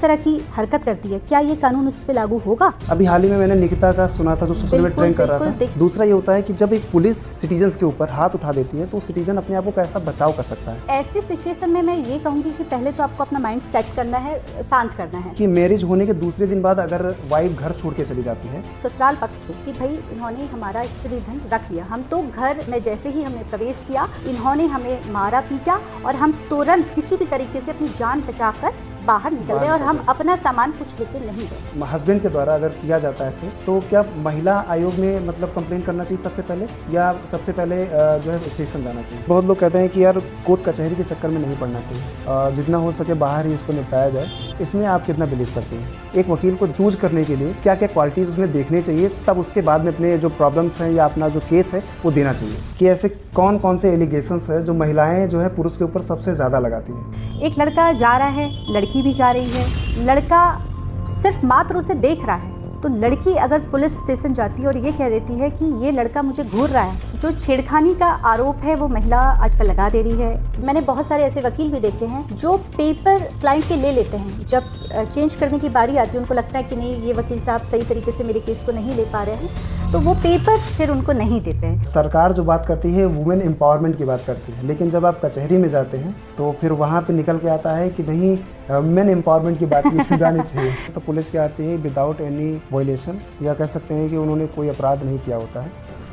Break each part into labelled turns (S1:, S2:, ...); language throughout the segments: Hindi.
S1: तरह की हरकत करती है, क्या ये कानून उस पे लागू होगा?
S2: अभी हाल ही में मैंने निकिता का सुना था जो सोशल मीडिया ट्रेंड कर रहा था। दूसरा ये होता है कि जब एक पुलिस सिटीजन के ऊपर हाथ उठा देती है तो सिटीजन अपने आप को कैसा बचाव कर सकता है।
S1: ऐसी सिचुएशन में मैं ये कहूँगी कि पहले तो आपको अपना माइंड सेट करना है, शांत करना है।
S2: कि मैरिज होने के दूसरे दिन बाद अगर वाइफ घर छोड़ के चली जाती है
S1: ससुराल पक्ष पे कि भाई इन्होंने हमारा स्त्री धन रख लिया, हम तो घर में जैसे ही हमने प्रवेश किया इन्होंने हमें मारा पीटा और हम तुरंत किसी भी तरीके से अपनी जान बचाकर बाहर निकल गए और हम अपना सामान कुछ लेके नहीं गए।
S2: हस्बैंड के द्वारा अगर किया जाता है ऐसे तो क्या महिला आयोग में मतलब कंप्लेंट करना चाहिए सबसे पहले, या सबसे पहले जो है स्टेशन जाना चाहिए? बहुत लोग कहते हैं कि यार कोर्ट कचहरी के चक्कर में नहीं पड़ना चाहिए, जितना हो सके बाहर ही इसको निपटाया जाए। इसमें आप कितना बिलीव करती हैं? एक वकील को चूज करने के लिए क्या क्या क्वालिटीज़ उसमें देखने चाहिए, तब उसके बाद में अपने जो प्रॉब्लम्स हैं या अपना जो केस है वो देना चाहिए? कि ऐसे कौन कौन से एलिगेशंस है जो महिलाएं जो है पुरुष के ऊपर सबसे ज़्यादा लगाती हैं?
S1: एक लड़का जा रहा है, लड़की भी जा रही है, लड़का सिर्फ मात्र उसे देख रहा है, तो लड़की अगर पुलिस स्टेशन जाती है और ये कह देती है कि ये लड़का मुझे घूर रहा है, जो छेड़खानी का आरोप है वो महिला आजकल लगा दे रही है। मैंने बहुत सारे ऐसे वकील भी देखे हैं जो पेपर क्लाइंट के ले लेते हैं, जब चेंज करने की बारी आती है उनको लगता है कि नहीं ये वकील साहब सही तरीके से मेरे केस को नहीं ले पा रहे हैं, तो वो पेपर फिर उनको नहीं देते हैं।
S2: सरकार जो बात करती है वुमेन एम्पावरमेंट की बात करती है, लेकिन जब आप कचहरी में जाते हैं तो फिर वहाँ पे निकल के आता है कि नहीं मेन एम्पावरमेंट की बात की जानी चाहिए। तो पुलिस क्या आती है विदाउट एनी वायलेशन, या कह सकते हैं कि उन्होंने कोई अपराध नहीं किया होता है,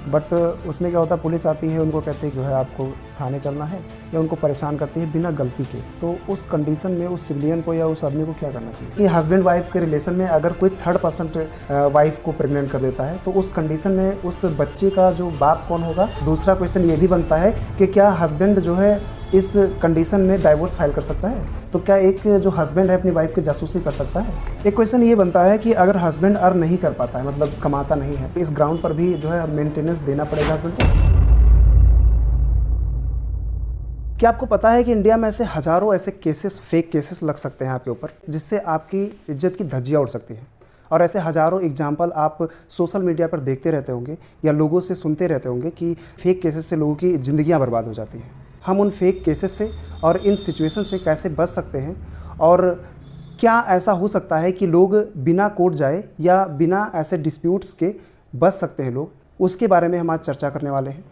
S2: बट उसमें क्या होता है पुलिस आती है उनको कहते हैं कि जो है आपको थाने चलना है, या उनको परेशान करती है बिना गलती के। तो उस कंडीशन में उस सिविलियन को या उस आदमी को क्या करना चाहिए? कि हस्बैंड वाइफ के रिलेशन में अगर कोई थर्ड पर्सन वाइफ को प्रेग्नेंट कर देता है तो उस कंडीशन में उस बच्चे का जो बाप कौन होगा? दूसरा क्वेश्चन ये भी बनता है कि क्या हस्बैंड जो है इस कंडीशन में डाइवोर्स फाइल कर सकता है? तो क्या एक जो हस्बैंड है अपनी वाइफ की जासूसी कर सकता है? एक क्वेश्चन ये बनता है कि अगर हस्बैंड अर्न नहीं कर पाता है, मतलब कमाता नहीं है, तो इस ग्राउंड पर भी जो है मेंटेनेंस देना पड़ेगा हस्बैंड को। क्या आपको पता है कि इंडिया में ऐसे हज़ारों ऐसे केसेस, फेक केसेस लग सकते हैं आपके ऊपर, जिससे आपकी इज्जत की धज्जियाँ उड़ सकती हैं? और ऐसे हज़ारों एग्जाम्पल आप सोशल मीडिया पर देखते रहते होंगे या लोगों से सुनते रहते होंगे कि फेक केसेस से लोगों की ज़िंदगियाँ बर्बाद हो जाती हैं। हम उन फेक केसेस से और इन सिचुएशन से कैसे बच सकते हैं, और क्या ऐसा हो सकता है कि लोग बिना कोर्ट जाए या बिना ऐसे डिस्प्यूट्स के बच सकते हैं लोग, उसके बारे में हम आज चर्चा करने वाले हैं।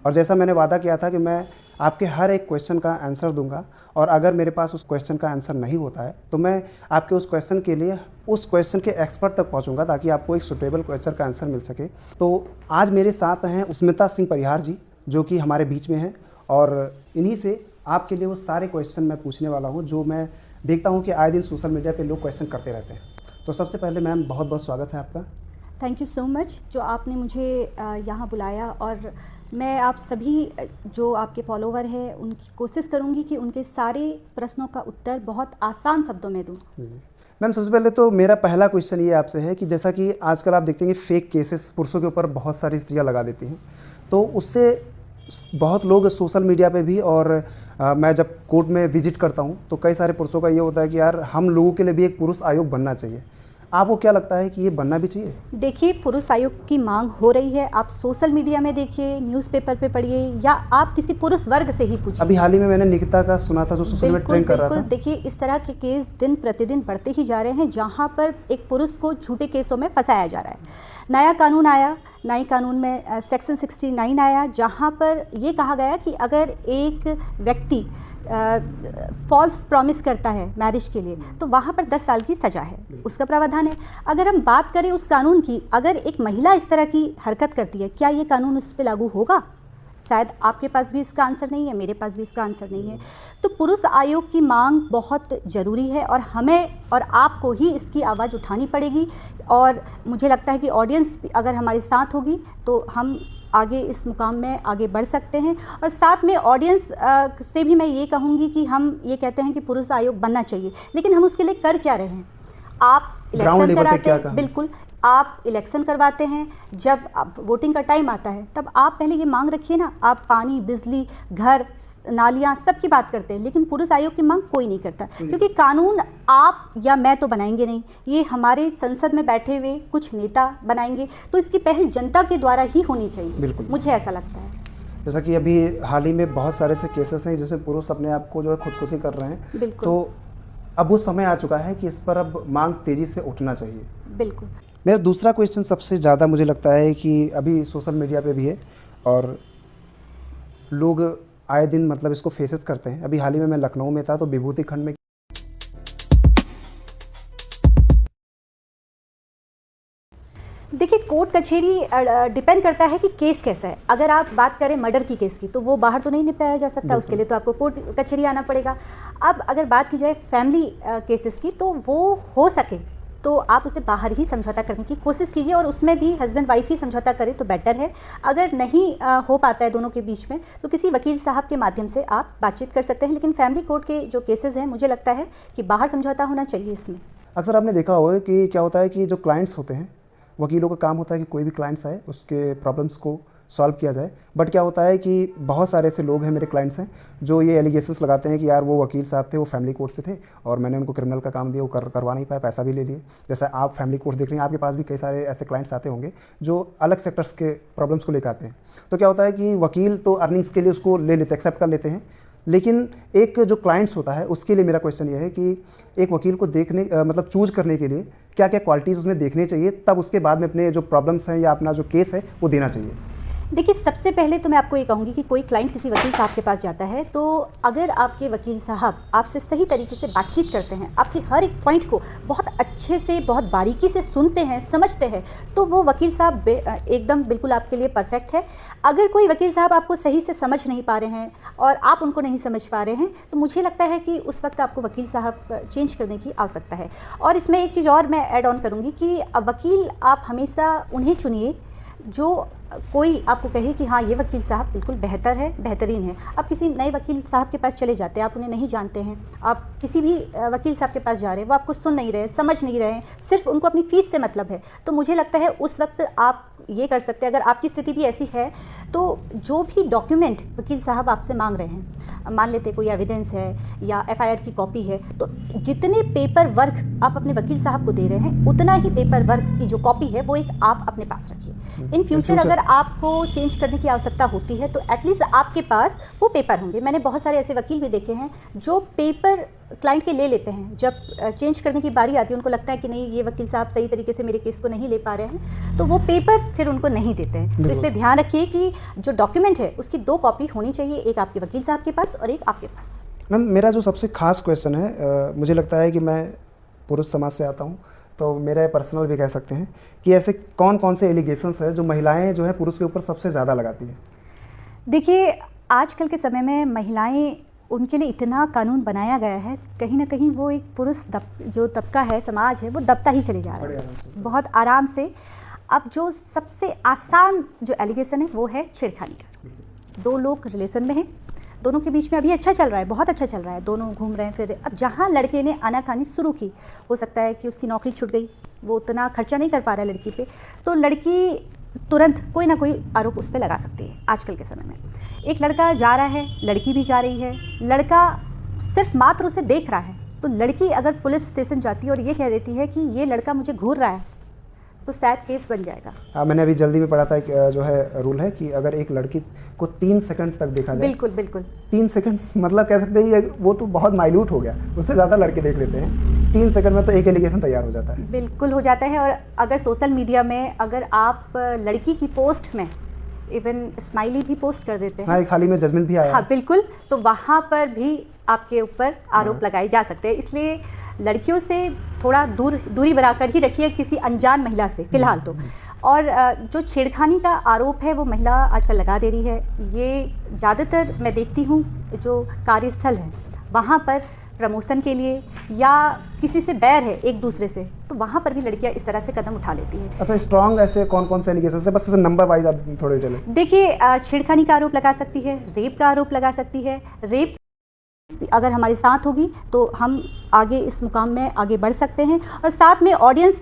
S2: और जैसा मैंने वादा किया था कि मैं आपके हर एक क्वेश्चन का आंसर दूंगा, और अगर मेरे पास उस क्वेश्चन का आंसर नहीं होता है तो मैं आपके उस क्वेश्चन के लिए उस क्वेश्चन के एक्सपर्ट तक पहुंचूंगा ताकि आपको एक सुटेबल क्वेश्चन का आंसर मिल सके। तो आज मेरे साथ हैं स्मिता सिंह परिहार जी, जो कि हमारे बीच में हैं, और इन्हीं से आपके लिए वो सारे क्वेश्चन मैं पूछने वाला हूँ जो मैं देखता हूँ कि आए दिन सोशल मीडिया पे लोग क्वेश्चन करते रहते हैं। तो सबसे पहले मैम बहुत बहुत स्वागत है आपका।
S1: थैंक यू सो मच जो आपने मुझे यहाँ बुलाया, और मैं आप सभी जो आपके फॉलोवर हैं उनकी कोशिश करूँगी कि उनके सारे प्रश्नों का उत्तर बहुत आसान शब्दों में दूँ।
S2: मैम सबसे पहले तो मेरा पहला क्वेश्चन ये आपसे है कि जैसा कि आजकल आप देखते हैं फेक केसेस पुरुषों के ऊपर बहुत सारी स्त्रियाँ लगा देती हैं, तो उससे बहुत लोग सोशल मीडिया पे भी, और मैं जब कोर्ट में विजिट करता हूँ तो कई सारे पुरुषों का ये होता है कि यार हम लोगों के लिए भी एक पुरुष आयोग बनना चाहिए। आपको क्या लगता है कि ये बनना भी चाहिए?
S1: देखिए, पुरुष आयोग की मांग हो रही है, आप सोशल मीडिया में देखिए, न्यूज़पेपर पे पढ़िए, या आप किसी पुरुष वर्ग से ही पूछिए।
S2: अभी हाल ही में मैंने निकिता का सुना था जो सोशल मीडिया ट्रेंड कर रहा था।
S1: देखिए, इस तरह के केस दिन प्रतिदिन बढ़ते ही जा रहे हैं जहां पर एक पुरुष को झूठे केसों में फंसाया जा रहा है। नया कानून आया, नए कानून में सेक्शन 69 आया, जहां पर ये कहा गया कि अगर एक व्यक्ति फॉल्स प्रॉमिस करता है मैरिज के लिए तो वहाँ पर 10 साल की सज़ा है, उसका प्रावधान है। अगर हम बात करें उस कानून की, अगर एक महिला इस तरह की हरकत करती है, क्या ये कानून उस पर लागू होगा? शायद आपके पास भी इसका आंसर नहीं है, मेरे पास भी इसका आंसर नहीं है। तो पुरुष आयोग की मांग बहुत ज़रूरी है, और हमें और आपको ही इसकी आवाज़ उठानी पड़ेगी, और मुझे लगता है कि ऑडियंस अगर हमारे साथ होगी तो हम आगे इस मुकाम में आगे बढ़ सकते हैं। और साथ में ऑडियंस से भी मैं ये कहूँगी कि हम ये कहते हैं कि पुरुष आयोग बनना चाहिए, लेकिन हम उसके लिए कर क्या रहे हैं? आप इलेक्शन कराते हैं, बिल्कुल आप इलेक्शन करवाते हैं, जब वोटिंग का टाइम आता है तब आप पहले ये मांग रखिए ना। आप पानी, बिजली, घर, नालियाँ सब की बात करते हैं, लेकिन पुरुष आयोग की मांग कोई नहीं करता, क्योंकि कानून आप या मैं तो बनाएंगे नहीं, ये हमारे संसद में बैठे हुए कुछ नेता बनाएंगे, तो इसकी पहल जनता के द्वारा ही होनी चाहिए। बिल्कुल, मुझे ऐसा लगता है।
S2: जैसा कि अभी हाल ही में बहुत सारे ऐसे केसेस हैं जिसमें पुरुष अपने आप को जो है खुदकुशी कर रहे हैं, तो अब वो समय आ चुका है कि इस पर अब मांग तेज़ी से उठना चाहिए।
S1: बिल्कुल।
S2: मेरा दूसरा क्वेश्चन सबसे ज़्यादा मुझे लगता है कि अभी सोशल मीडिया पे भी है और लोग आए दिन मतलब इसको फेसेस करते हैं। अभी हाल ही में मैं लखनऊ में था तो विभूति खंड में
S1: देखिए, कोर्ट कचहरी डिपेंड करता है कि केस कैसा है। अगर आप बात करें मर्डर की केस की, तो वो बाहर तो नहीं निपटाया जा सकता, उसके लिए तो आपको कोर्ट कचहरी आना पड़ेगा। अब अगर बात की जाए फैमिली केसेस की, तो वो हो सके तो आप उसे बाहर ही समझौता करने की कोशिश कीजिए और उसमें भी हस्बैंड वाइफ ही समझौता करें तो बेटर है। अगर नहीं हो पाता है दोनों के बीच में, तो किसी वकील साहब के माध्यम से आप बातचीत कर सकते हैं। लेकिन फैमिली कोर्ट के जो केसेस हैं, मुझे लगता है कि बाहर समझौता होना चाहिए इसमें।
S2: अक्सर आपने देखा होगा कि क्या होता है कि जो क्लाइंट्स होते हैं, वकीलों का काम होता है कि कोई भी क्लाइंट्स आए उसके प्रॉब्लम्स को सॉल्व किया जाए। बट क्या होता है कि बहुत सारे ऐसे लोग हैं, मेरे क्लाइंट्स हैं, जो ये एलिगेशंस लगाते हैं कि यार वो वकील साहब थे, वो फैमिली कोर्ट से थे और मैंने उनको क्रिमिनल का काम दिया, वो करवा नहीं पाया, पैसा भी ले लिए। जैसे आप फैमिली कोर्ट देख रहे हैं, आपके पास भी कई सारे ऐसे क्लाइंट्स आते होंगे जो अलग सेक्टर्स के प्रॉब्लम्स को लेकर आते हैं। तो क्या होता है कि वकील तो अर्निंग्स के लिए उसको ले लेते, एक्सेप्ट कर लेते हैं, लेकिन एक जो क्लाइंट्स होता है उसके लिए मेरा क्वेश्चन ये है कि एक वकील को देखने मतलब चूज करने के लिए क्या क्या क्वालिटीज़ उसमें देखने चाहिए, तब उसके बाद में अपने जो प्रॉब्लम्स हैं या अपना जो केस है वो देना चाहिए।
S1: देखिए, सबसे पहले तो मैं आपको ये कहूँगी कि कोई क्लाइंट किसी वकील साहब के पास जाता है, तो अगर आपके वकील साहब आपसे सही तरीके से बातचीत करते हैं, आपके हर एक पॉइंट को बहुत अच्छे से, बहुत बारीकी से सुनते हैं, समझते हैं, तो वो वकील साहब एकदम बिल्कुल आपके लिए परफेक्ट है। अगर कोई वकील साहब आपको सही से समझ नहीं पा रहे हैं और आप उनको नहीं समझ पा रहे हैं, तो मुझे लगता है कि उस वक्त आपको वकील साहब चेंज करने की आवश्यकता है। और इसमें एक चीज़ और मैं ऐड ऑन करूँगी कि वकील आप हमेशा उन्हें चुनिए जो कोई आपको कहे कि हाँ, ये वकील साहब बिल्कुल बेहतर है, बेहतरीन है। आप किसी नए वकील साहब के पास चले जाते हैं, आप उन्हें नहीं जानते हैं, आप किसी भी वकील साहब के पास जा रहे हैं, वो आपको सुन नहीं रहे, समझ नहीं रहे हैं, सिर्फ उनको अपनी फ़ीस से मतलब है, तो मुझे लगता है उस वक्त आप ये कर सकते हैं। अगर आपकी स्थिति भी ऐसी है, तो जो भी डॉक्यूमेंट वकील साहब आपसे मांग रहे हैं, मान लेते कोई एविडेंस है या FIR की कॉपी है, तो जितने पेपर वर्क आप अपने वकील साहब को दे रहे हैं, उतना ही पेपर वर्क की जो कॉपी है वो एक आप अपने पास रखिए। इन फ्यूचर अगर आपको चेंज करने की आवश्यकता होती है, तो एटलीस्ट आपके पास वो पेपर होंगे। मैंने बहुत सारे ऐसे वकील भी देखे हैं जो पेपर क्लाइंट के ले लेते हैं, जब चेंज करने की बारी आती है, उनको लगता है कि नहीं, ये वकील साहब सही तरीके से मेरे केस को नहीं ले पा रहे हैं, तो वो पेपर फिर उनको नहीं देते हैं। तो इसलिए ध्यान रखिए कि जो डॉक्यूमेंट है उसकी 2 कॉपी होनी चाहिए, एक आपके वकील साहब के पास और एक आपके पास।
S2: मैम, मेरा जो सबसे खास क्वेश्चन है, मुझे लगता है कि मैं पुरुष समाज से आता हूँ, तो मेरा पर्सनल भी कह सकते हैं कि ऐसे कौन कौन से एलिगेशंस हैं जो महिलाएं जो है पुरुष के ऊपर सबसे ज़्यादा लगाती हैं?
S1: देखिए, आजकल के समय में महिलाएं, उनके लिए इतना कानून बनाया गया है, कहीं ना कहीं वो एक पुरुष जो तबका है, समाज है, वो दबता ही चले जा रहा है बहुत आराम से। अब जो सबसे आसान जो एलिगेशन है वो है छेड़खानी का। 2 लोग रिलेशन में हैं, दोनों के बीच में अभी अच्छा चल रहा है, बहुत अच्छा चल रहा है, दोनों घूम रहे हैं फिर। अब जहाँ लड़के ने आनाकानी शुरू की, हो सकता है कि उसकी नौकरी छूट गई, वो उतना खर्चा नहीं कर पा रहा है लड़की पे, तो लड़की तुरंत कोई ना कोई आरोप उस पर लगा सकती है। आजकल के समय में एक लड़का जा रहा है, लड़की भी जा रही है, लड़का सिर्फ मात्र उसे देख रहा है, तो लड़की अगर पुलिस स्टेशन जाती है और ये कह देती है कि ये लड़का मुझे घूर रहा है, तो शायद केस बन जाएगा।
S2: हाँ, मैंने अभी जल्दी में पढ़ा था कि जो है रूल है कि अगर एक लड़की को 3 सेकंड तक देखा जाए,
S1: बिल्कुल बिल्कुल
S2: 3 सेकंड मतलब कह सकते हैं वो तो बहुत माइल्यूट हो गया, उससे ज़्यादा लड़के देख लेते हैं, 3 सेकंड में तो एक एलिगेशन तैयार हो जाता है।
S1: बिल्कुल हो जाता है। और अगर सोशल मीडिया में अगर आप लड़की की पोस्ट में इवन स्माइली भी पोस्ट कर देते हैं,
S2: हाँ, एक हाल ही में जजमेंट भी आया।
S1: हाँ बिल्कुल, तो वहाँ पर भी आपके ऊपर आरोप लगाए जा सकते हैं। इसलिए लड़कियों से थोड़ा दूरी बनाकर ही रखिए किसी अनजान महिला से फिलहाल तो। और जो छेड़खानी का आरोप है वो महिला आजकल लगा दे रही है, ये ज़्यादातर मैं देखती हूँ जो कार्यस्थल है वहाँ पर प्रमोशन के लिए या किसी से बैर है एक दूसरे से, तो वहाँ पर भी लड़कियाँ इस तरह से कदम उठा लेती हैं।
S2: अच्छा, स्ट्रॉन्ग ऐसे कौन कौन से एलिगेशन है, बस नंबर वाइज आप थोड़े डिटेल? देखिए,
S1: छेड़खानी का आरोप लगा सकती है, रेप का आरोप लगा सकती है। रेप अगर हमारे साथ होगी तो हम आगे इस मुकाम में आगे बढ़ सकते हैं। और साथ में ऑडियंस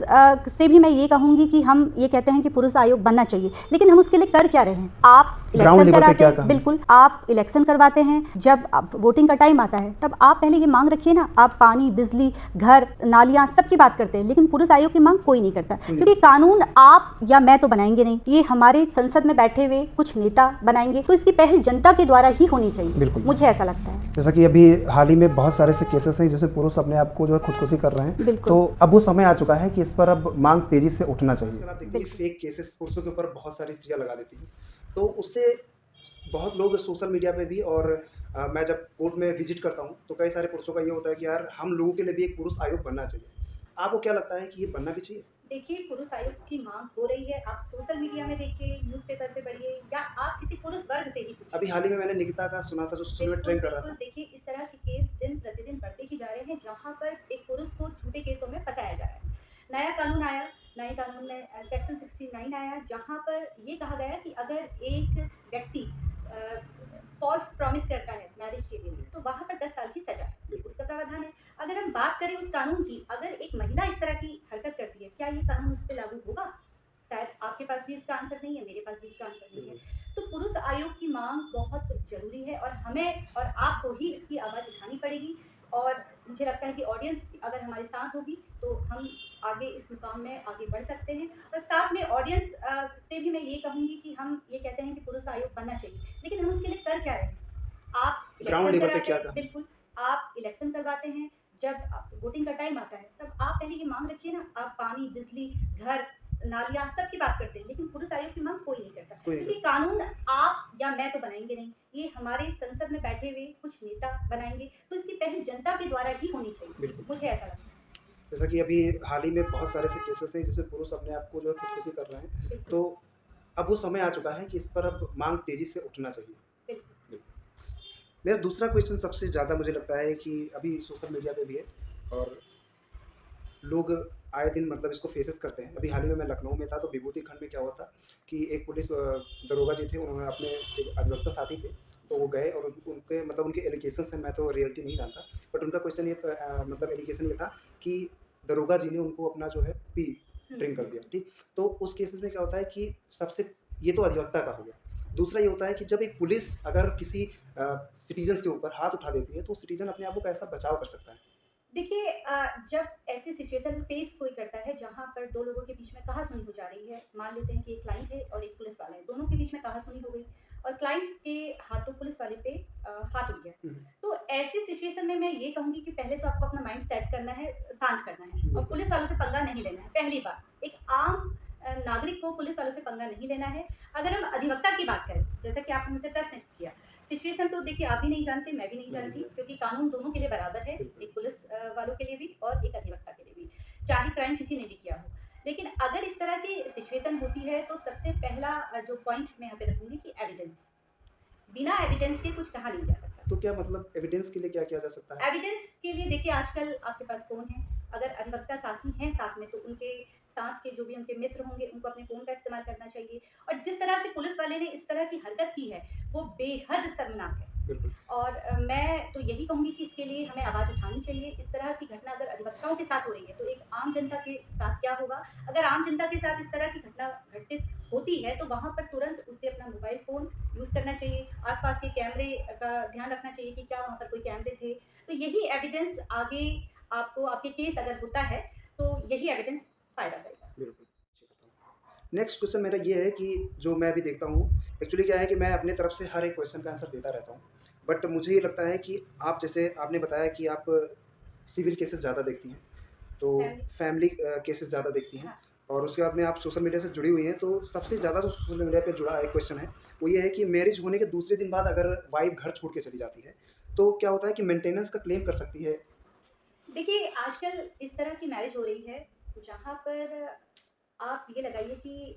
S1: से भी मैं ये कहूँगी कि हम ये कहते हैं कि पुरुष आयोग बनना चाहिए, लेकिन हम उसके लिए कर क्या रहे हैं? आप इलेक्शन कराते हैं, बिल्कुल आप इलेक्शन करवाते हैं, जब वोटिंग का टाइम आता है तब आप पहले ये मांग रखिए ना। आप पानी, बिजली, घर, नालियाँ सबकी बात करते हैं, लेकिन पुरुष आयोग की मांग कोई नहीं करता, क्योंकि कानून आप या मैं तो बनाएंगे नहीं, ये हमारे संसद में बैठे हुए कुछ नेता बनाएंगे, तो इसकी पहल जनता के द्वारा ही होनी चाहिए, मुझे ऐसा लगता है।
S2: जैसा कि अभी हाल ही में बहुत सारे ऐसे केसेस हैं जिसमें पुरुष अपने आप को जो है खुदकुशी कर रहे हैं,
S1: बिल्कुल।
S2: तो अब वो समय आ चुका है कि इस पर अब मांग तेजी से उठना चाहिए। आप देखिए फेक केसेस पुरुषों के ऊपर बहुत सारी स्त्रियां लगा देती हैं, तो उससे बहुत लोग सोशल मीडिया पे भी और मैं जब कोर्ट में विजिट करता हूँ तो कई सारे पुरुषों का ये होता है कि यार हम लोगों के लिए भी एक पुरुष आयोग बनना चाहिए। आपको क्या लगता है कि ये बनना भी चाहिए?
S1: देखिए, पुरुष आयोग की मांग हो रही है। आप सोशल मीडिया में देखिए, न्यूज़पेपर पे पढ़िए या आप किसी पुरुष वर्ग से ही पूछिए।
S2: अभी हाल ही में मैंने निकिता का सुना था जो सोशल मीडिया
S1: बिल्कुल,
S2: ट्रेंड कर रहा
S1: बिल्कुल।
S2: था।
S1: देखिए, इस तरह के केस दिन प्रतिदिन बढ़ते ही जा रहे हैं, जहाँ पर एक पुरुष को झूठे केसों में फँसाया जा रहा है। नया कानून आया, नए कानून में सेक्शन 69 आया, जहाँ पर ये कहा गया कि अगर एक व्यक्ति फ़ॉल्स प्रॉमिस करता है मैरिज के लिए, तो वहाँ पर 10 साल की सज़ा है, उसका प्रावधान है। अगर हम बात करें उस कानून की, अगर एक महिला इस तरह की हरकत करती है, क्या ये कानून उस पे लागू होगा? शायद आपके पास भी इसका आंसर नहीं है, मेरे पास भी इसका आंसर नहीं है। तो पुरुष आयोग की मांग बहुत ज़रूरी है और हमें और आपको ही इसकी आवाज़ उठानी पड़ेगी और मुझे लगता है कि ऑडियंस अगर हमारे साथ होगी तो हम आगे इस मुकाम में आगे बढ़ सकते हैं। और साथ में ऑडियंस से भी मैं ये कहूँगी कि हम ये कहते हैं कि पुरुष आयोग बनना चाहिए, लेकिन हम उसके लिए कर क्या रहे हैं? आप
S2: ग्राउंड
S1: इलेक्शन
S2: लेवल पे
S1: कराते
S2: क्या
S1: हैं,
S2: कहा?
S1: बिल्कुल, आप इलेक्शन करवाते हैं, जब वोटिंग का टाइम आता है, तब आप पहले ये माँग रखिए ना, आप पानी, बिजली, घर, नालियाँ सबकी बात करते हैं, लेकिन पुरुष आयोग की माँग कोई नहीं करता।
S2: कोई नहीं
S1: क्योंकि कानून आप या मैं तो बनाएँगे नहीं, ये हमारे संसद में बैठे हुए कुछ नेता बनाएँगे, तो इसकी पहल जनता के द्वारा ही होनी चाहिए।
S2: बिल्कुल।
S1: मुझे ऐसा लगता है।
S2: जैसा कि अभी हाल ही में बहुत सारे ऐसे केसेस हैं जिसमें पुरुष अपने आप को जो है खुदकुशी कर रहे हैं,
S1: बिल्कुल,
S2: तो अब वो समय आ चुका है कि इस पर अब मांग तेजी से उठना चाहिए।
S1: बिल्कुल।
S2: मेरा दूसरा क्वेश्चन सबसे ज़्यादा मुझे लगता है कि अभी सोशल मीडिया पे भी है और लोग आए दिन मतलब इसको फेसेस करते हैं। अभी हाल ही में मैं लखनऊ में था तो विभूति खंड में क्या हुआ था कि एक पुलिस दरोगा जी थे, उन्होंने अपने एक अधिवक्ता साथी थे, तो वो गए और उनके मतलब उनके एलिगेशन से मैं तो रियलिटी नहीं जानता, बट उनका क्वेश्चन ये मतलब एलिगेशन ये था कि दरोगा जी ने उनको अपना जो है ड्रिंक कर दिया, ठीक। तो उस केसेस में क्या होता है कि सबसे ये तो अधिवक्ता का हो गया। दूसरा ये होता है कि जब एक पुलिस अगर किसी सिटीजन्स के ऊपर हाथ उठा देती है तो सिटीजन अपने आप को कैसा बचाव कर सकता है?
S1: देखिए, जब ऐसी सिचुएशन फेस कोई करता है जहाँ पर 2 लोगों के बीच में कहा-सुनी हो जा रही है, मान लेते हैं कि एक क्लाइंट है और एक पुलिस वाला है, दोनों के बीच में कहा-सुनी हो गई और क्लाइंट के हाथों पुलिस वाले पे हाथ उठ गया।
S2: हुँ,
S1: तो ऐसी सिचुएशन में मैं ये कहूँगी कि पहले तो आपको अपना माइंड सेट करना है, शांत करना है और
S2: बिल्कुल।
S1: पुलिस वालों से पंगा नहीं लेना है, पहली बात। एक आम नागरिक को पुलिस वालों से पंगा नहीं लेना है। अगर हम अधिवक्ता की बात करें, जैसा कि आपने मुझसे प्रश्न किया, सिचुएशन तो देखिए आप भी नहीं जानते, मैं भी नहीं जानती, क्योंकि कानून दोनों के लिए बराबर है,
S2: बिल्कुल।
S1: एक पुलिस वालों के लिए भी और एक अधिवक्ता के लिए भी, चाहे क्राइम किसी ने भी किया हो। लेकिन अगर इस तरह की सिचुएशन होती है तो सबसे पहला जो पॉइंट मैं यहाँ पे रखूँगी कि एविडेंस। बिना एविडेंस के कुछ कहा नहीं जा सकता।
S2: तो क्या मतलब एविडेंस के लिए क्या किया जा सकता है?
S1: एविडेंस के लिए देखिए आजकल आपके पास फ़ोन है, अगर अधिवक्ता साथी हैं साथ में तो उनके साथ के जो भी उनके मित्र होंगे उनको अपने फ़ोन का इस्तेमाल करना चाहिए और जिस तरह से पुलिस वाले ने इस तरह की हरकत की है, वो बेहद शर्मनाक है।
S2: बिल्कुल।
S1: और मैं तो यही कहूँगी कि इसके लिए हमें आवाज़ उठानी चाहिए। इस तरह की घटना अगर अधिवक्ताओं के साथ हो रही है, तो एक आम जनता के साथ क्या होगा? अगर आम जनता के साथ इस तरह की घटना घटित होती है, तो वहाँ पर तुरंत उसे अपना मोबाइल फ़ोन यूज़ करना चाहिए। आस-पास के कैमरे का ध्यान रखना चाहिए कि क्या वहाँ पर कोई कैमरे थे। तो यही एविडेंस आगे आपको आपके केस अगर होता है, तो यही एविडेंस फ़ायदा करेगा।
S2: बिल्कुल। नेक्स्ट क्वेश्चन मेरा ये है कि जो मैं अभी देखता हूँ, एक्चुअली क्या है कि मैं अपने तरफ से हर एक क्वेश्चन का आंसर देता रहता हूँ। बट मुझे ये लगता है कि आप जैसे आपने बताया कि आप सिविल केसेस ज़्यादा देखती हैं, तो
S1: फैमिली
S2: फैमिली केसेस ज़्यादा देखती हैं
S1: हाँ।
S2: और उसके बाद में आप सोशल मीडिया से जुड़ी हुई हैं, तो सबसे ज़्यादा जो सोशल मीडिया पे जुड़ा एक क्वेश्चन है, वो ये है कि मैरिज होने के दूसरे दिन बाद अगर वाइफ़ घर छोड़ के चली जाती है, तो क्या होता है कि मेंटेनेंस का क्लेम कर सकती है?
S1: देखिए, आजकल इस तरह की मैरिज हो रही है, जहाँ पर आप ये लगाइए कि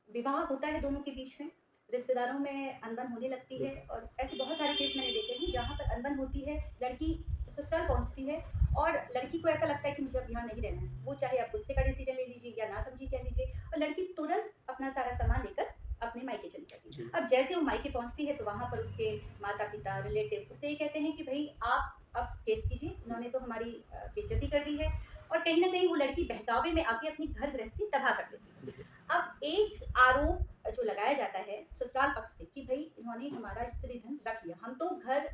S1: विवाह होता है दोनों के बीच में, रिश्तेदारों में अनबन होने लगती है और ऐसे बहुत सारे केस मैंने देखे हैं जहाँ पर अनबन होती है, लड़की ससुराल पहुँचती है और लड़की को ऐसा लगता है कि मुझे अब यहाँ नहीं रहना है। वो चाहे आप गुस्से का डिसीजन ले लीजिए या नासमझी कह लीजिए और लड़की तुरंत अपना सारा सामान लेकर अपने मायके चली जाती है।
S2: जी।
S1: अब जैसे वो मायके पहुँचती है तो वहाँ पर उसके माता-पिता, रिलेटिव उससे ये कहते हैं कि भई आप अब केस कीजिए, इन्होंने तो हमारी बेइज्जती कर दी है और कहीं न कहीं वो लड़की बहकावे में आके अपनी घर गृहस्थी तबाह कर देती है। अब एक आरोप जो लगाया जाता है ससुराल पक्ष पे कि भई इन्होंने हमारा स्त्री धन रख लिया। हम तो घर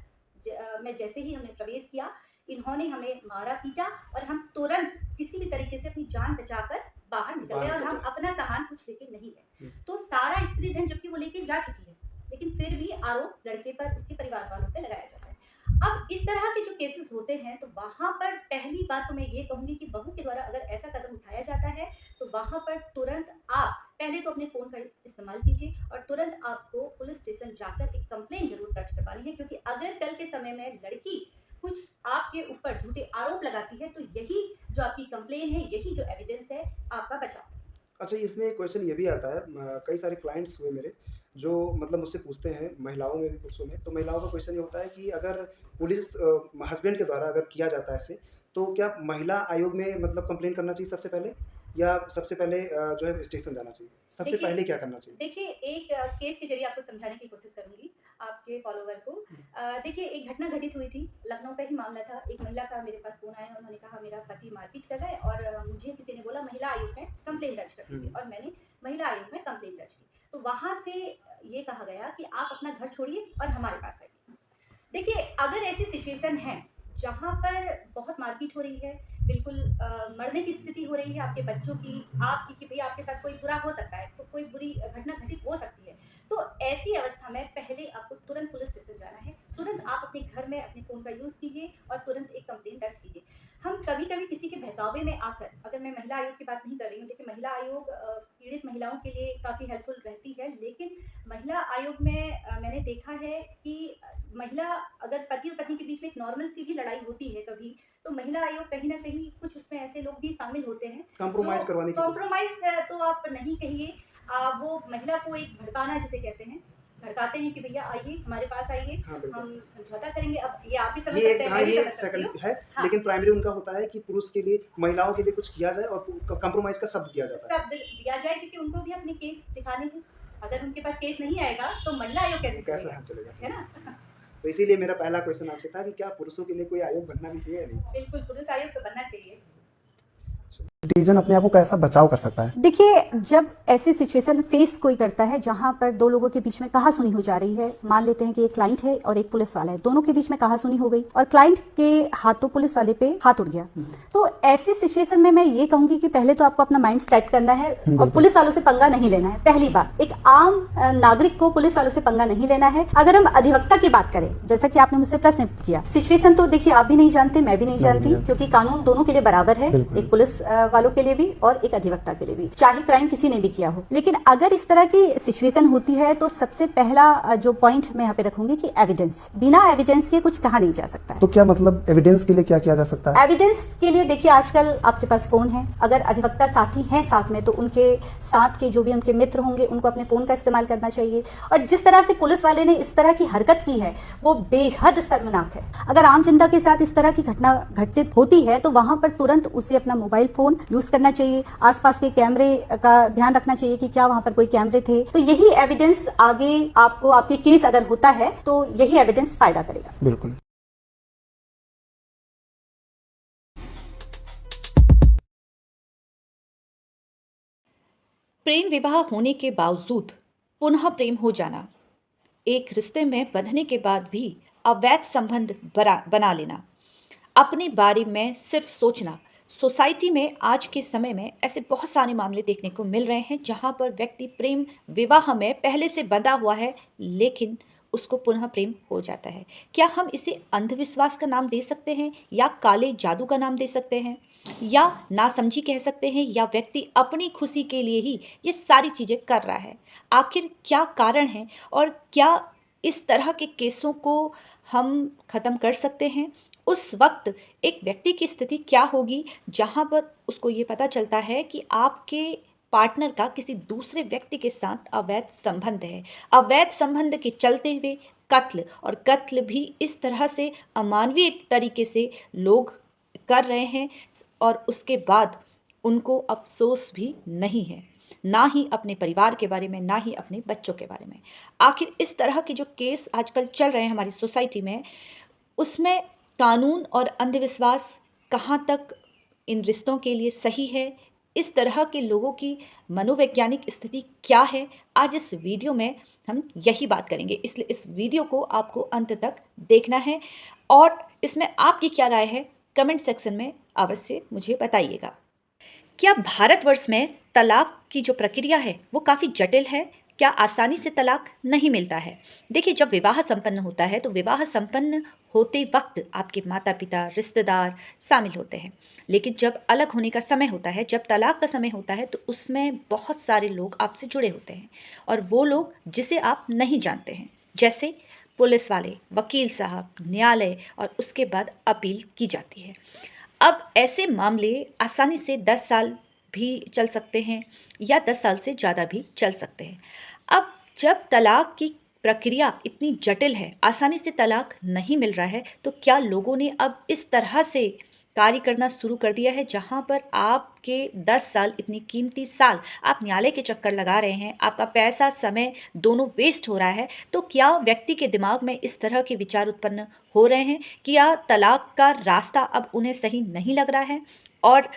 S1: में जैसे ही हमने प्रवेश किया, इन्होंने हमें मारा पीटा और हम तुरंत किसी भी तरीके से अपनी जान बचाकर बाहर निकल गए और हम अपना सामान कुछ लेके नहीं गए। तो सारा स्त्री धन जबकि वो लेके जा चुकी है, लेकिन फिर भी आरोप लड़के पर, उसके परिवार वालों पे लगाया जाता है। अब इस तरह के जो केसेस होते हैं तो वहाँ पर पहली बात तो मैं ये कहूँगी कि बहू के द्वारा अगर ऐसा कदम उठाया जाता है तो वहाँ पर तुरंत आप पहले तो अपने फ़ोन का इस्तेमाल कीजिए और तुरंत आपको पुलिस स्टेशन जाकर एक कंप्लेंट ज़रूर दर्ज करवानी है, क्योंकि अगर कल के समय में लड़की कुछ आपके ऊपर झूठे आरोप लगाती है तो यही जो आपकी कंप्लेन है, यही जो एविडेंस है आपका बचाव।
S2: अच्छा, इसमें एक क्वेश्चन ये भी आता है, कई सारे क्लाइंट्स हुए मेरे जो मतलब मुझसे पूछते हैं, महिलाओं में भी पुरुषों में। तो महिलाओं का क्वेश्चन ये होता है कि अगर पुलिस हस्बैंड के द्वारा अगर किया जाता है ऐसे, तो क्या महिला आयोग में मतलब कंप्लेन करना चाहिए सबसे पहले, या सबसे पहले जो है स्टेशन जाना चाहिए? सबसे
S1: देखिए
S2: पहले क्या करना चाहिए?
S1: देखिए एक केस के ज़रिए आपको समझाने की कोशिश करूँगी आपके फॉलोवर को। देखिए एक घटना घटित हुई थी, लखनऊ का ही मामला था। एक महिला का मेरे पास फ़ोन आया, उन्होंने कहा मेरा पति मारपीट कर रहा है और मुझे किसी ने बोला महिला आयोग में कंप्लेंट दर्ज कर दीजिए,
S2: हुँ।
S1: और मैंने महिला आयोग में कंप्लेंट दर्ज की। तो वहाँ से ये कहा गया कि आप अपना घर छोड़िए और हमारे पास आइए। देखिए, अगर ऐसी सिचुएशन है जहाँ पर बहुत मारपीट हो रही है, बिल्कुल मरने की स्थिति हो रही है आपके बच्चों की, आपकी, कि भई आपके साथ कोई बुरा हो सकता है, तो कोई बुरी घटना घटित हो सकती है। तो ऐसी अवस्था में पहले आपको तुरंत पुलिस स्टेशन जाना है, तुरंत आप अपने घर में अपने फ़ोन का यूज़ कीजिए और तुरंत एक कंप्लेंट दर्ज कीजिए। हम कभी-कभी किसी के बहकावे में आकर, अगर मैं महिला आयोग की बात नहीं कर रही हूँ, देखिए महिला आयोग पीड़ित महिलाओं के लिए काफ़ी हेल्पफुल रहती है, लेकिन महिला आयोग में मैंने देखा है कि महिला, अगर पति और पत्नी के बीच में एक नॉर्मल सी भी लड़ाई होती है कभी, तो महिला आयोग कहीं न कहीं कुछ उसमें ऐसे लोग भी शामिल होते हैं,
S2: कॉम्प्रोमाइज़
S1: जो
S2: करवाने की कोशिश।
S1: कॉम्प्रोमाइज़ तो आप नहीं कहिए, वो महिला को एक भड़काना जिसे कहते हैं, भड़काते हैं कि भैया आइए, हमारे पास आइए,
S2: हाँ, बिल्कुल।
S1: हम समझौता करेंगे। अब ये आप भी समझ
S2: ये
S1: सकते
S2: एक,
S1: हैं,
S2: हाँ,
S1: मैं भी
S2: ये
S1: समझ सकती हूँ।
S2: सेकंड है,
S1: हाँ।
S2: लेकिन प्राइमरी उनका होता है कि पुरुष के लिए, महिलाओं के लिए कुछ किया जाए और कॉम्प्रोमाइज़ का शब्द दिया जाता है।
S1: शब्द दिया जाए, क्योंकि उनको भी अपने केस दिखाने हैं। अगर उनके पास केस नहीं आएगा, तो महिला आयोग कैसे
S2: कैसे
S1: चलेगा?
S2: हाँ चलेगा?
S1: है ना?
S2: तो इसीलिए मेरा पहला क्वेश्चन आपसे था कि क्या पुरुषों के लिए कोई आयोग बनना भी चाहिए या नहीं?
S1: बिल्कुल, पुरुष आयोग तो बनना चाहिए।
S2: सिटीजन अपने आप को कैसा बचाव कर सकता है?
S1: देखिए, जब ऐसी सिचुएशन फेस कोई करता है जहां पर दो लोगों के बीच में कहासुनी हो जा रही है, मान लेते हैं कि एक क्लाइंट है और एक पुलिस वाला है, दोनों के बीच में कहासुनी हो गई और क्लाइंट के हाथों पुलिस वाले पे हाथ उठ गया, तो ऐसी सिचुएशन में मैं ये कहूंगी कि पहले तो आपको अपना माइंड सेट करना है और पुलिस वालों से पंगा नहीं लेना है। पहली बात, एक आम नागरिक को पुलिस वालों से पंगा नहीं लेना है। अगर हम अधिवक्ता की बात करें, जैसा कि आपने मुझसे प्रश्न किया, सिचुएशन तो देखिए आप भी नहीं जानते, मैं भी नहीं जानती, क्योंकि कानून दोनों के लिए बराबर है, एक पुलिस वालों के लिए भी और एक अधिवक्ता के लिए भी, चाहे क्राइम किसी ने भी किया हो। लेकिन अगर इस तरह की सिचुएशन होती है तो सबसे पहला जो पॉइंट मैं यहाँ पे रखूंगी कि एविडेंस, बिना एविडेंस के कुछ कहा नहीं जा सकता है।
S2: तो क्या मतलब एविडेंस के लिए क्या किया जा सकता है?
S1: एविडेंस के लिए देखिए, आजकल आपके पास फोन है, अगर अधिवक्ता साथी हैं साथ में, तो उनके साथ के जो भी उनके मित्र होंगे उनको अपने फोन का इस्तेमाल करना चाहिए। और जिस तरह से पुलिस वाले ने इस तरह की हरकत की है वो बेहद शर्मनाक है। अगर आम जनता के साथ इस तरह की घटना घटित होती है तो वहां पर तुरंत उसे अपना मोबाइल फोन यूज करना चाहिए, आसपास के कैमरे का ध्यान रखना चाहिए कि क्या वहां पर कोई कैमरे थे, तो यही एविडेंस आगे आपको, आपके केस अगर होता है तो यही एविडेंस फायदा करेगा।
S2: बिल्कुल।
S3: प्रेम विवाह होने के बावजूद पुनः प्रेम हो जाना, एक रिश्ते में बंधने के बाद भी अवैध संबंध बना लेना, अपने बारे में सिर्फ सोचना, सोसाइटी में आज के समय में ऐसे बहुत सारे मामले देखने को मिल रहे हैं जहां पर व्यक्ति प्रेम विवाह में पहले से बंधा हुआ है लेकिन उसको पुनः प्रेम हो जाता है। क्या हम इसे अंधविश्वास का नाम दे सकते हैं, या काले जादू का नाम दे सकते हैं, या नासमझी कह सकते हैं, या व्यक्ति अपनी खुशी के लिए ही ये सारी चीज़ें कर रहा है? आखिर क्या कारण है और क्या इस तरह के केसों को हम ख़त्म कर सकते हैं? उस वक्त एक व्यक्ति की स्थिति क्या होगी जहाँ पर उसको ये पता चलता है कि आपके पार्टनर का किसी दूसरे व्यक्ति के साथ अवैध संबंध है, अवैध संबंध के चलते हुए कत्ल, और कत्ल भी इस तरह से अमानवीय तरीके से लोग कर रहे हैं और उसके बाद उनको अफसोस भी नहीं है, ना ही अपने परिवार के बारे में, ना ही अपने बच्चों के बारे में। आखिर इस तरह के जो केस आजकल चल रहे हैं हमारी सोसाइटी में, उसमें कानून और अंधविश्वास कहाँ तक इन रिश्तों के लिए सही है, इस तरह के लोगों की मनोवैज्ञानिक स्थिति क्या है, आज इस वीडियो में हम यही बात करेंगे। इसलिए इस वीडियो को आपको अंत तक देखना है और इसमें आपकी क्या राय है कमेंट सेक्शन में अवश्य मुझे बताइएगा। क्या भारतवर्ष में तलाक की जो प्रक्रिया है वो काफ़ी जटिल है? क्या आसानी से तलाक नहीं मिलता है? देखिए, जब विवाह संपन्न होता है तो विवाह संपन्न होते वक्त आपके माता पिता, रिश्तेदार शामिल होते हैं। लेकिन जब अलग होने का समय होता है, जब तलाक का समय होता है, तो उसमें बहुत सारे लोग आपसे जुड़े होते हैं और वो लोग जिसे आप नहीं जानते हैं, जैसे पुलिस वाले, वकील साहब, न्यायालय, और उसके बाद अपील की जाती है। अब ऐसे मामले आसानी से 10 साल भी चल सकते हैं या 10 साल से ज़्यादा भी चल सकते हैं। अब जब तलाक की प्रक्रिया इतनी जटिल है, आसानी से तलाक नहीं मिल रहा है, तो क्या लोगों ने अब इस तरह से कार्य करना शुरू कर दिया है जहाँ पर आपके 10 साल, इतनी कीमती साल आप न्यायालय के चक्कर लगा रहे हैं, आपका पैसा, समय दोनों वेस्ट हो रहा है, तो क्या व्यक्ति के दिमाग में इस तरह के विचार उत्पन्न हो रहे हैं कि या तलाक का रास्ता अब उन्हें सही नहीं लग रहा है और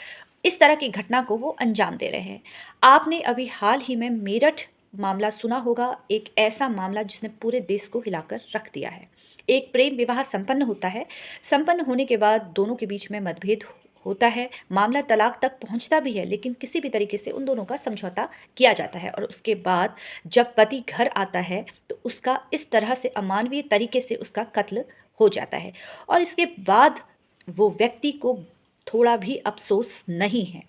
S3: इस तरह की घटना को वो अंजाम दे रहे हैं? आपने अभी हाल ही में मेरठ मामला सुना होगा, एक ऐसा मामला जिसने पूरे देश को हिलाकर रख दिया है। एक प्रेम विवाह संपन्न होता है, संपन्न होने के बाद दोनों के बीच में मतभेद होता है, मामला तलाक तक पहुंचता भी है, लेकिन किसी भी तरीके से उन दोनों का समझौता किया जाता है और उसके बाद जब पति घर आता है तो उसका इस तरह से अमानवीय तरीके से उसका कत्ल हो जाता है और इसके बाद वो व्यक्ति को थोड़ा भी अफसोस नहीं है।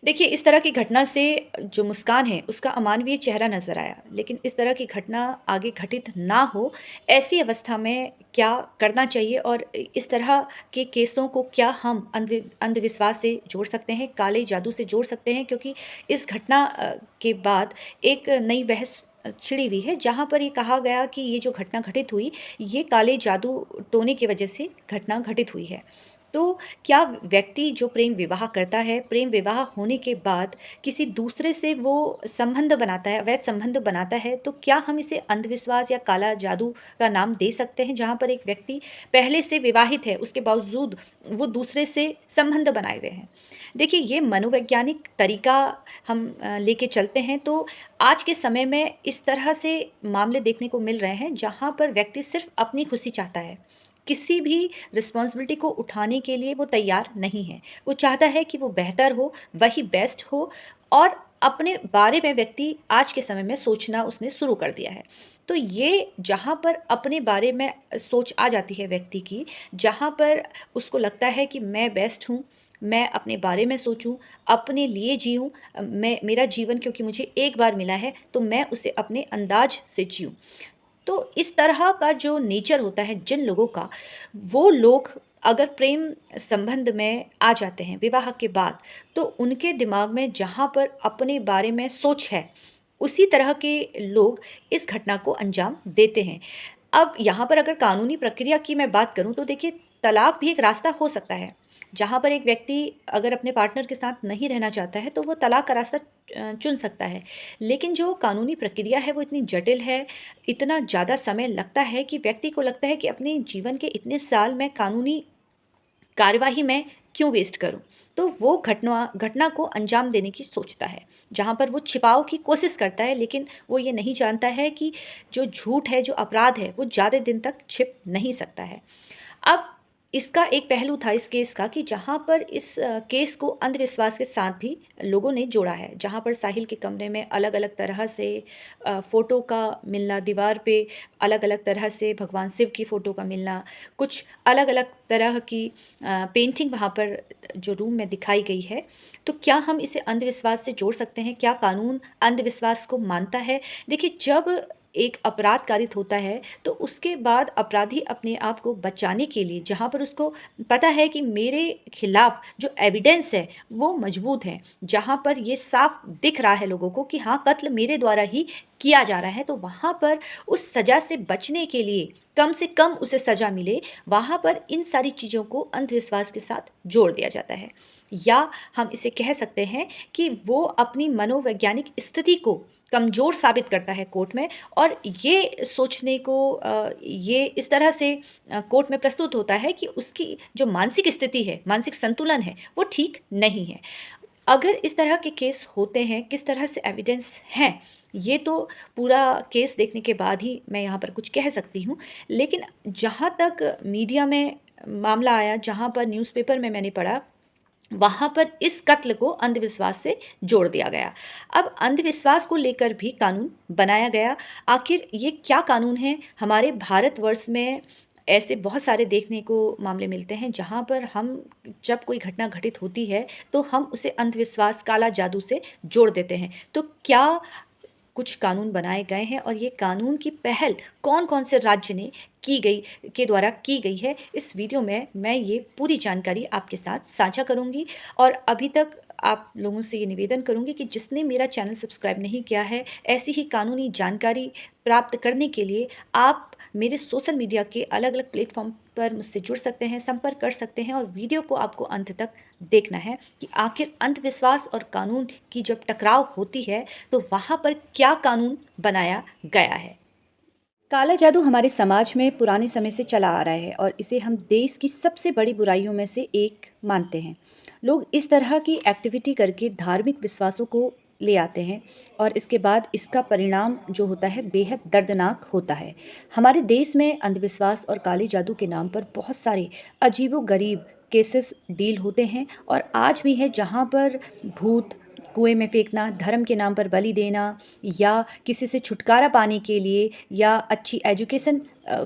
S3: देखिए, इस तरह की घटना से जो मुस्कान है उसका अमानवीय चेहरा नज़र आया, लेकिन इस तरह की घटना आगे घटित ना हो, ऐसी अवस्था में क्या करना चाहिए और इस तरह के केसों को क्या हम अंधविश्वास से जोड़ सकते हैं, काले जादू से जोड़ सकते हैं? क्योंकि इस घटना के बाद एक नई बहस छिड़ी हुई है जहाँ पर ये कहा गया कि ये जो घटना घटित हुई, ये काले जादू टोने की वजह से घटना घटित हुई है। तो क्या व्यक्ति जो प्रेम विवाह करता है, प्रेम विवाह होने के बाद किसी दूसरे से वो संबंध बनाता है, अवैध संबंध बनाता है, तो क्या हम इसे अंधविश्वास या काला जादू का नाम दे सकते हैं? जहाँ पर एक व्यक्ति पहले से विवाहित है, उसके बावजूद वो दूसरे से संबंध बनाए हुए हैं। देखिए, ये मनोवैज्ञानिक तरीका हम लेके चलते हैं तो आज के समय में इस तरह से मामले देखने को मिल रहे हैं जहाँ पर व्यक्ति सिर्फ अपनी खुशी चाहता है, किसी भी रिस्पॉन्सिबिलिटी को उठाने के लिए वो तैयार नहीं है। वो चाहता है कि वो बेहतर हो, वही बेस्ट हो और अपने बारे में व्यक्ति आज के समय में सोचना उसने शुरू कर दिया है। तो ये जहाँ पर अपने बारे में सोच आ जाती है व्यक्ति की, जहाँ पर उसको लगता है कि मैं बेस्ट हूँ, मैं अपने बारे में सोचूं, अपने लिए जीऊँ, मैं मेरा जीवन क्योंकि मुझे एक बार मिला है तो मैं उसे अपने अंदाज से जीऊँ। तो इस तरह का जो नेचर होता है जिन लोगों का, वो लोग अगर प्रेम संबंध में आ जाते हैं विवाह के बाद, तो उनके दिमाग में जहाँ पर अपने बारे में सोच है, उसी तरह के लोग इस घटना को अंजाम देते हैं। अब यहाँ पर अगर कानूनी प्रक्रिया की मैं बात करूँ तो देखिए, तलाक भी एक रास्ता हो सकता है। जहाँ पर एक व्यक्ति अगर अपने पार्टनर के साथ नहीं रहना चाहता है तो वो तलाक का रास्ता चुन सकता है। लेकिन जो कानूनी प्रक्रिया है वो इतनी जटिल है, इतना ज़्यादा समय लगता है कि व्यक्ति को लगता है कि अपने जीवन के इतने साल मैं कानूनी कार्यवाही में क्यों वेस्ट करूं? तो वो घटना को अंजाम देने की सोचता है, जहाँ पर वो छिपाव की कोशिश करता है, लेकिन वो ये नहीं जानता है कि जो झूठ है, जो अपराध है, वो ज़्यादा दिन तक छिप नहीं सकता है। अब इसका एक पहलू था इस केस का कि जहाँ पर इस केस को अंधविश्वास के साथ भी लोगों ने जोड़ा है, जहाँ पर साहिल के कमरे में अलग अलग तरह से फ़ोटो का मिलना, दीवार पे अलग अलग तरह से भगवान शिव की फ़ोटो का मिलना, कुछ अलग अलग तरह की पेंटिंग वहाँ पर जो रूम में दिखाई गई है, तो क्या हम इसे अंधविश्वास से जोड़ सकते हैं? क्या कानून अंधविश्वास को मानता है? देखिए, जब एक अपराध कारित होता है तो उसके बाद अपराधी अपने आप को बचाने के लिए, जहाँ पर उसको पता है कि मेरे खिलाफ जो एविडेंस है वो मजबूत है, जहाँ पर ये साफ दिख रहा है लोगों को कि हाँ, कत्ल मेरे द्वारा ही किया जा रहा है, तो वहाँ पर उस सज़ा से बचने के लिए कम से कम उसे सज़ा मिले, वहाँ पर इन सारी चीज़ों को अंधविश्वास के साथ जोड़ दिया जाता है। या हम इसे कह सकते हैं कि वो अपनी मनोवैज्ञानिक स्थिति को कमज़ोर साबित करता है कोर्ट में, और ये सोचने को ये इस तरह से कोर्ट में प्रस्तुत होता है कि उसकी जो मानसिक स्थिति है, मानसिक संतुलन है, वो ठीक नहीं है। अगर इस तरह के केस होते हैं, किस तरह से एविडेंस हैं, ये तो पूरा केस देखने के बाद ही मैं यहाँ पर कुछ कह सकती हूँ। लेकिन जहाँ तक मीडिया में मामला आया, जहाँ पर न्यूज़पेपर में मैंने पढ़ा वहाँ पर इस कत्ल को अंधविश्वास से जोड़ दिया गया। अब अंधविश्वास को लेकर भी कानून बनाया गया। आखिर ये क्या कानून है? हमारे भारतवर्ष में ऐसे बहुत सारे देखने को मामले मिलते हैं जहाँ पर हम जब कोई घटना घटित होती है तो हम उसे अंधविश्वास, काला जादू से जोड़ देते हैं। तो क्या कुछ कानून बनाए गए हैं और ये कानून की पहल कौन कौन से राज्य ने के द्वारा की गई है, इस वीडियो में मैं ये पूरी जानकारी आपके साथ साझा करूंगी। और अभी तक आप लोगों से ये निवेदन करूंगी कि जिसने मेरा चैनल सब्सक्राइब नहीं किया है, ऐसी ही कानूनी जानकारी प्राप्त करने के लिए आप मेरे सोशल मीडिया के अलग अलग प्लेटफॉर्म पर मुझसे जुड़ सकते हैं, संपर्क कर सकते हैं। और वीडियो को आपको अंत तक देखना है कि आखिर अंधविश्वास और कानून की जब टकराव होती है तो वहाँ पर क्या कानून बनाया गया है। काला जादू हमारे समाज में पुराने समय से चला आ रहा है और इसे हम देश की सबसे बड़ी बुराइयों में से एक मानते हैं। लोग इस तरह की एक्टिविटी करके धार्मिक विश्वासों को ले आते हैं और इसके बाद इसका परिणाम जो होता है बेहद दर्दनाक होता है। हमारे देश में अंधविश्वास और काले जादू के नाम पर बहुत सारे अजीबोगरीब केसेस डील होते हैं और आज भी है जहाँ पर भूत कुएं में फेंकना, धर्म के नाम पर बलि देना या किसी से छुटकारा पाने के लिए या अच्छी एजुकेशन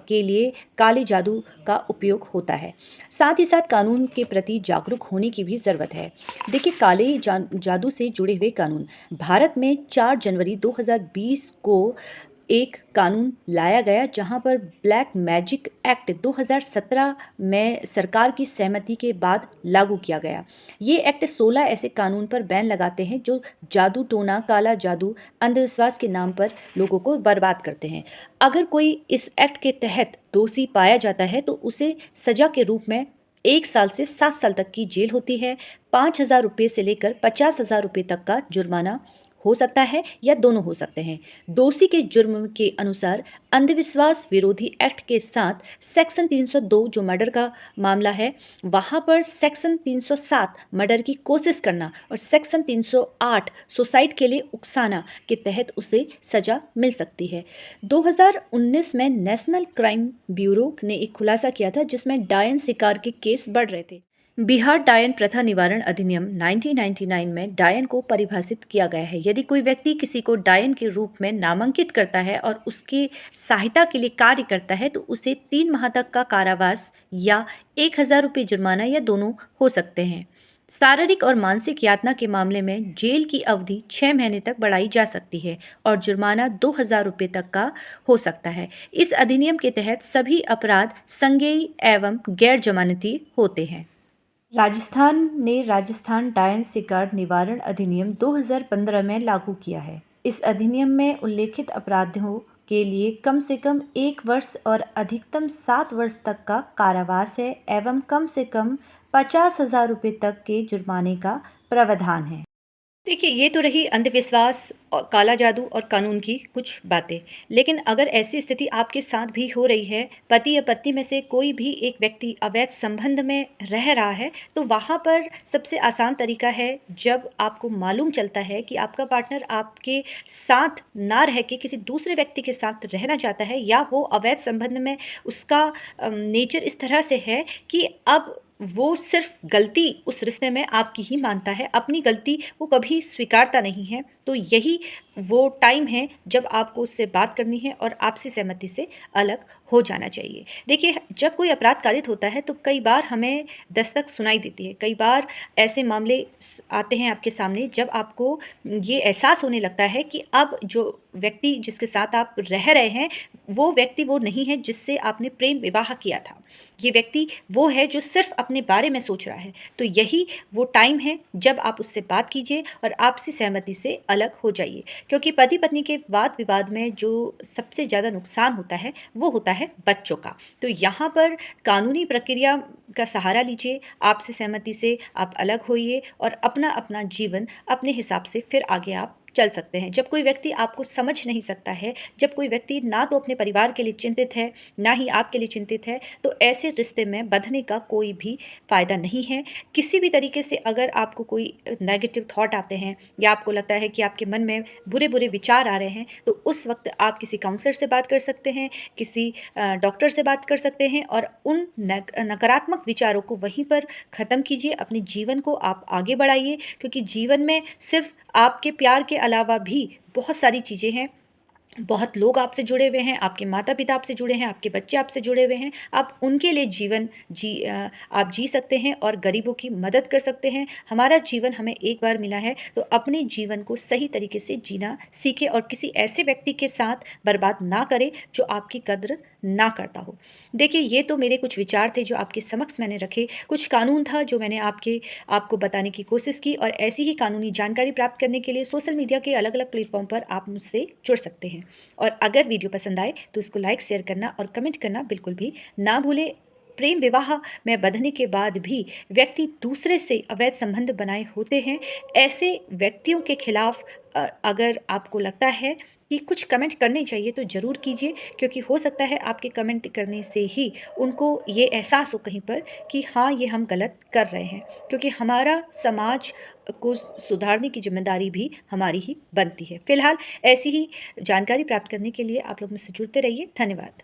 S3: के लिए काले जादू का उपयोग होता है। साथ ही साथ कानून के प्रति जागरूक होने की भी ज़रूरत है। देखिए, काले जादू से जुड़े हुए कानून भारत में 4 जनवरी 2020 को एक कानून लाया गया जहां पर ब्लैक मैजिक एक्ट 2017 में सरकार की सहमति के बाद लागू किया गया। ये एक्ट 16 ऐसे कानून पर बैन लगाते हैं जो जादू टोना, काला जादू, अंधविश्वास के नाम पर लोगों को बर्बाद करते हैं। अगर कोई इस एक्ट के तहत दोषी पाया जाता है तो उसे सजा के रूप में 1 साल से 7 साल तक की जेल होती है, 5,000 रुपये से लेकर 50,000 रुपये तक का जुर्माना हो सकता है या दोनों हो सकते हैं। दोषी के जुर्म के अनुसार अंधविश्वास विरोधी एक्ट के साथ सेक्शन 302 जो मर्डर का मामला है, वहाँ पर सेक्शन 307 मर्डर की कोशिश करना और सेक्शन 308 सुसाइड के लिए उकसाना के तहत उसे सजा मिल सकती है। 2019 में नेशनल क्राइम ब्यूरो ने एक खुलासा किया था जिसमें डायन शिकार के केस बढ़ रहे थे। बिहार डायन प्रथा निवारण अधिनियम 1999 में डायन को परिभाषित किया गया है। यदि कोई व्यक्ति किसी को डायन के रूप में नामांकित करता है और उसकी सहायता के लिए कार्य करता है तो उसे 3 माह तक का कारावास या 1,000 रुपये जुर्माना या दोनों हो सकते हैं। शारीरिक और मानसिक यातना के मामले में जेल की अवधि 6 महीने तक बढ़ाई जा सकती है और जुर्माना 2,000 रुपये तक का हो सकता है। इस अधिनियम के तहत सभी अपराध संज्ञेय एवं गैर जमानती होते हैं। राजस्थान ने राजस्थान डायन शिकार निवारण अधिनियम 2015 में लागू किया है। इस अधिनियम में उल्लेखित अपराधों के लिए कम से कम 1 वर्ष और अधिकतम 7 वर्ष तक का कारावास है एवं कम से कम 50,000 रुपये तक के जुर्माने का प्रावधान है। देखिए, ये तो रही अंधविश्वास और काला जादू और कानून की कुछ बातें। लेकिन अगर ऐसी स्थिति आपके साथ भी हो रही है, पति या पत्नी में से कोई भी एक व्यक्ति अवैध संबंध में रह रहा है, तो वहाँ पर सबसे आसान तरीका है, जब आपको मालूम चलता है कि आपका पार्टनर आपके साथ ना रह के किसी दूसरे व्यक्ति के साथ रहना चाहता है या वो अवैध संबंध में उसका नेचर इस तरह से है कि अब वो सिर्फ गलती उस रिश्ते में आपकी ही मानता है, अपनी गलती वो कभी स्वीकारता नहीं है, तो यही वो टाइम है जब आपको उससे बात करनी है और आपसी सहमति से अलग हो जाना चाहिए। देखिए, जब कोई अपराध कारित होता है तो कई बार हमें दस्तक सुनाई देती है। कई बार ऐसे मामले आते हैं आपके सामने जब आपको ये एहसास होने लगता है कि अब जो व्यक्ति जिसके साथ आप रह रहे हैं वो व्यक्ति वो नहीं है जिससे आपने प्रेम विवाह किया था। ये व्यक्ति वो है जो सिर्फ अपने बारे में सोच रहा है। तो यही वो टाइम है जब आप उससे बात कीजिए और आपसी सहमति से अलग हो जाइए, क्योंकि पति पत्नी के वाद विवाद में जो सबसे ज़्यादा नुकसान होता है वो होता है बच्चों का। तो यहाँ पर कानूनी प्रक्रिया का सहारा लीजिए, आपसी सहमति से आप अलग होइए और अपना अपना जीवन अपने हिसाब से फिर आगे आप चल सकते हैं। जब कोई व्यक्ति आपको समझ नहीं सकता है, जब कोई व्यक्ति ना तो अपने परिवार के लिए चिंतित है, ना ही आपके लिए चिंतित है, तो ऐसे रिश्ते में बंधने का कोई भी फ़ायदा नहीं है। किसी भी तरीके से अगर आपको कोई नेगेटिव थॉट आते हैं या आपको लगता है कि आपके मन में बुरे-बुरे विचार आ रहे हैं, तो उस वक़्त आप किसी काउंसलर से बात कर सकते हैं, किसी डॉक्टर से बात कर सकते हैं और उन नकारात्मक विचारों को वहीं पर ख़त्म कीजिए। अपने जीवन को आप आगे बढ़ाइए, क्योंकि जीवन में सिर्फ़ आपके प्यार के अलावा भी बहुत सारी चीज़ें हैं। बहुत लोग आपसे जुड़े हुए हैं, आपके माता-पिता आपसे जुड़े हैं, आपके बच्चे आपसे जुड़े हुए हैं। आप उनके लिए जीवन आप जी सकते हैं और गरीबों की मदद कर सकते हैं। हमारा जीवन हमें एक बार मिला है, तो अपने जीवन को सही तरीके से जीना सीखें और किसी ऐसे व्यक्ति के साथ बर्बाद ना करें जो आपकी कद्र ना करता हो। देखिए, ये तो मेरे कुछ विचार थे जो आपके समक्ष मैंने रखे। कुछ कानून था जो मैंने आपको बताने की कोशिश की, और ऐसी ही कानूनी जानकारी प्राप्त करने के लिए सोशल मीडिया के अलग-अलग प्लेटफ़ॉर्म पर आप मुझसे जुड़ सकते हैं। और अगर वीडियो पसंद आए तो इसको लाइक, शेयर करना और कमेंट करना बिल्कुल भी ना भूलें। प्रेम विवाह में बंधने के बाद भी व्यक्ति दूसरे से अवैध संबंध बनाए होते हैं। ऐसे व्यक्तियों के खिलाफ अगर आपको लगता है कि कुछ कमेंट करने चाहिए तो ज़रूर कीजिए, क्योंकि हो सकता है आपके कमेंट करने से ही उनको ये एहसास हो कहीं पर कि हाँ, ये हम गलत कर रहे हैं, क्योंकि हमारा समाज को सुधारने की जिम्मेदारी भी हमारी ही बनती है। फिलहाल ऐसी ही जानकारी प्राप्त करने के लिए आप लोग मुझसे जुड़ते रहिए। धन्यवाद।